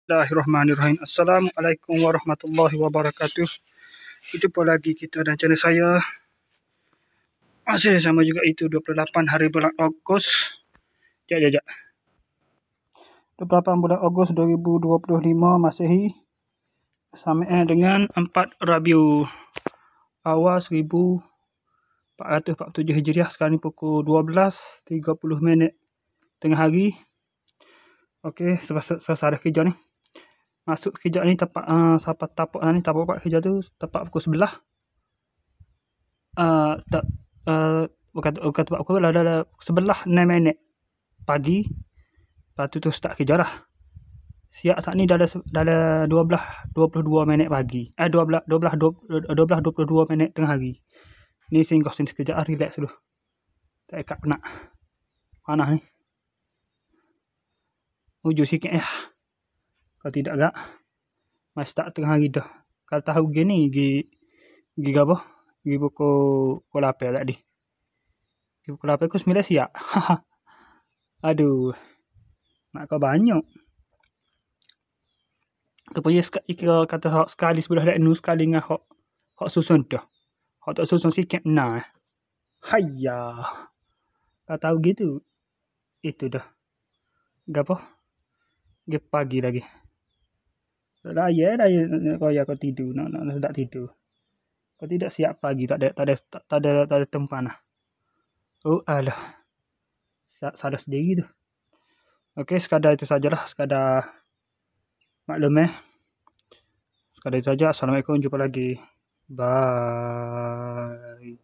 Bismillahirrahmanirrahim. Assalamualaikum warahmatullahi wabarakatuh. Jumpa lagi kita dan channel saya. Masih sama juga itu 28 hari bulan Ogos. Sekejap. 28 bulan Ogos 2025 Masehi. Sama dengan 4 Rabiul Awal 1447 Hijriah. Sekarang ni pukul 12.30 tengah hari. Okey, selesai kerja ni. Masuk kerja ni tepat tapak buat kerja tu tepat pukul 11. Bukan tepat pukul dah 11:06 pagi. Lepas tu start kerja lah. Siap saat ni dah ada 12:22 pagi. 12:22 tengah hari. Ni singgah sini sekejap, relax dulu. Tak ikat penat. Panas ni. Hujung sikit ya. Kalau tidak agak masih tak tengah hari dah. Kalau tahu gini pergi apa? Pergi pukul 8 tadi. Pergi pukul 8 pukul 9 siap. Aduh. Nak kau banyak. Kepaya kata hak sekali sebelah dak nu sekali dengan hak susun dah. Hak tak susun sikit nah. Hayya. Kau tahu gitu. Itu dah. Gapo? Dia pagi lagi. Raya kau tidur, nak sedap tidur. Kau tidak siap pagi, tak ada tempat nah. Oh alah. Salah sendiri tu. Okey, sekadar itu sajalah, sekadar maklum Sekadar itu saja. Assalamualaikum, jumpa lagi. Bye.